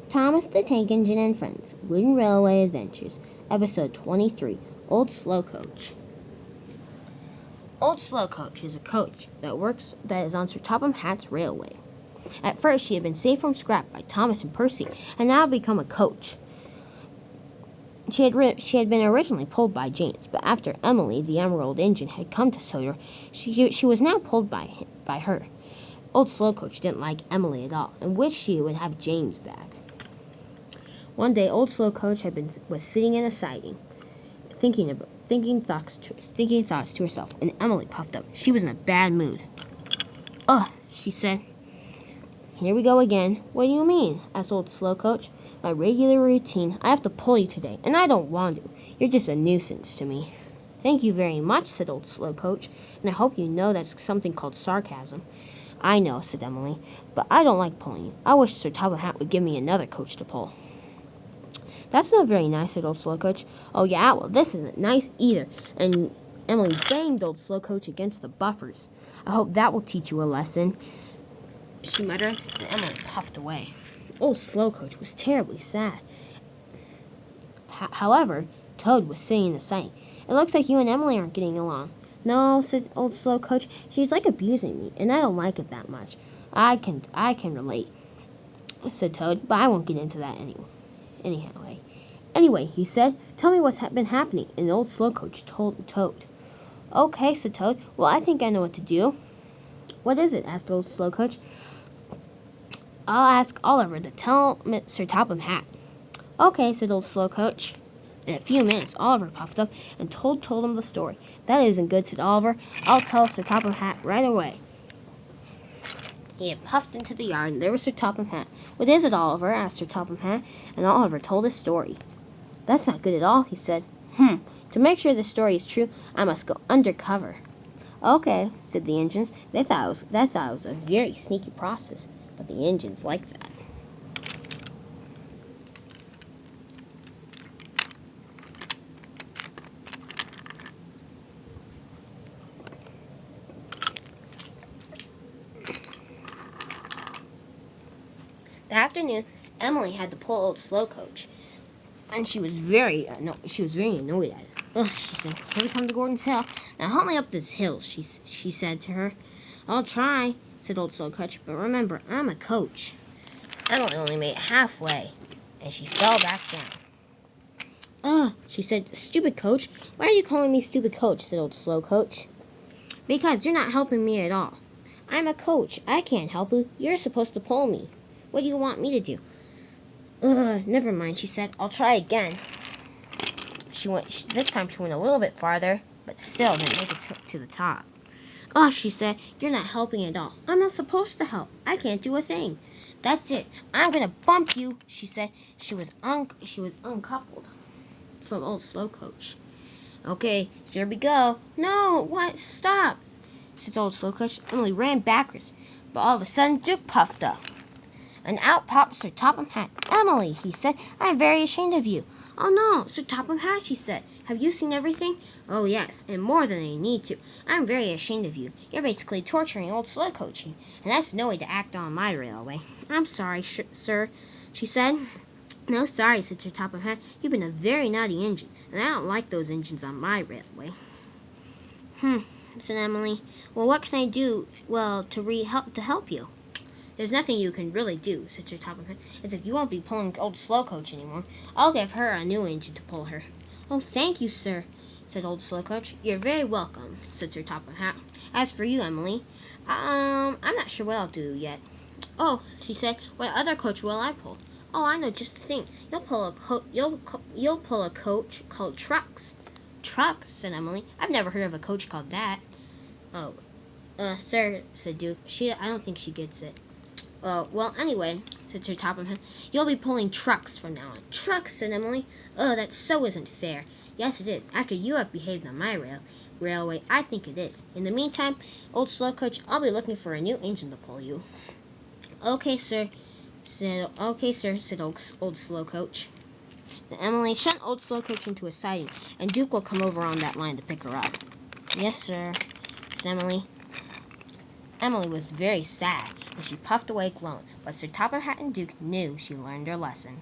Thomas the Tank Engine and Friends, Wooden Railway Adventures, Episode 23, Old Slow Coach. Old Slow Coach is a coach that is on Sir Topham Hatt's railway. At first, she had been saved from scrap by Thomas and Percy, and now become a coach. She had been originally pulled by James, but after Emily, the Emerald Engine, had come to Sawyer, she was now pulled by her. Old Slow Coach didn't like Emily at all, and wished she would have James back. One day, Old Slow Coach was sitting in a siding, thinking thoughts to herself, and Emily puffed up. She was in a bad mood. "Ugh," she said. "Here we go again." "What do you mean?" asked Old Slow Coach. "My regular routine. I have to pull you today, and I don't want to. You're just a nuisance to me." "Thank you very much," said Old Slow Coach, "and I hope you know that's something called sarcasm." "I know," said Emily, "but I don't like pulling you. I wish Sir Topham Hatt would give me another coach to pull." "That's not very nice," said Old Slow Coach. "Oh, yeah? Well, this isn't nice either." And Emily banged Old Slow Coach against the buffers. "I hope that will teach you a lesson," she muttered, and Emily puffed away. Old Slow Coach was terribly sad. However, Toad was sitting in the siding. "It looks like you and Emily aren't getting along." "No," said Old Slow Coach. "She's like abusing me, and I don't like it that much." I can relate," said Toad, "but I won't get into that Anyway, he said, "tell me what's been happening." And Old Slow Coach told Toad. "Okay," said Toad. "Well, I think I know what to do." "What is it?" asked Old Slow Coach. "I'll ask Oliver to tell Sir Topham Hatt." "Okay," said Old Slow Coach. In a few minutes, Oliver puffed up, and told him the story. "That isn't good," said Oliver. "I'll tell Sir Topham Hatt right away." He had puffed into the yard, and there was Sir Topham Hatt. "What is it, Oliver?" asked Sir Topham Hatt, and Oliver told his story. "That's not good at all," he said. To make sure the story is true, I must go undercover." "Okay," said the engines. They thought it was a very sneaky process, but the engines liked that. That afternoon, Emily had to pull Old Slow Coach, and she was very annoyed at it. "Ugh," she said. "Here we come to Gordon's Hill. Now help me up this hill," she said to her. "I'll try," said Old Slow Coach, "but remember, I'm a coach." Emily only made it halfway, and she fell back down. "Ugh," she said. "Stupid coach. Why are you calling me stupid coach?" said Old Slow Coach. "Because you're not helping me at all. I'm a coach. I can't help you. You're supposed to pull me. What do you want me to do?" "Ugh, never mind," she said. "I'll try again." This time she went a little bit farther, but still didn't make it to the top. "Oh," she said, "you're not helping at all. I'm not supposed to help. I can't do a thing." "That's it. I'm gonna bump you," she said. She was uncoupled from Old Slow Coach. "Okay, here we go." "No, what? Stop," said Old Slow Coach. Emily ran backwards, but all of a sudden Duke puffed up, and out popped Sir Topham Hatt. "Emily," he said, "I'm very ashamed of you." "Oh no, Sir Topham Hatt," she said. "Have you seen everything?" "Oh yes, and more than I need to. I'm very ashamed of you. You're basically torturing Old Slow Coach, and that's no way to act on my railway." "I'm sorry, sir," she said. "No sorry," said Sir Topham Hatt. "You've been a very naughty engine, and I don't like those engines on my railway." Said Emily. "Well, what can I do, to help you?" "There's nothing you can really do," said Sir Topham Hatt, "as if you won't be pulling Old Slow Coach anymore. I'll give her a new engine to pull her." "Oh, thank you, sir," said Old Slow Coach. "You're very welcome," said Sir Topham Hatt. "As for you, Emily, I'm not sure what I'll do yet." "Oh," she said, "what other coach will I pull?" "Oh, I know just the thing. You'll pull a coach called Trucks." "Trucks," said Emily. "I've never heard of a coach called that." "Oh, sir," said Duke. I don't think she gets it." "Oh, well, anyway," said Sir Topham Hatt, "you'll be pulling trucks from now on." "Trucks," said Emily. "Oh, that so isn't fair." "Yes, it is. After you have behaved on my railway, I think it is. In the meantime, Old Slow Coach, I'll be looking for a new engine to pull you." Okay, sir," said Old Slow Coach. Then Emily sent Old Slow Coach into a siding, and Duke will come over on that line to pick her up. "Yes, sir," said Emily. Emily was very sad, and she puffed away glowing, but Sir Topper Hat and Duke knew she learned her lesson.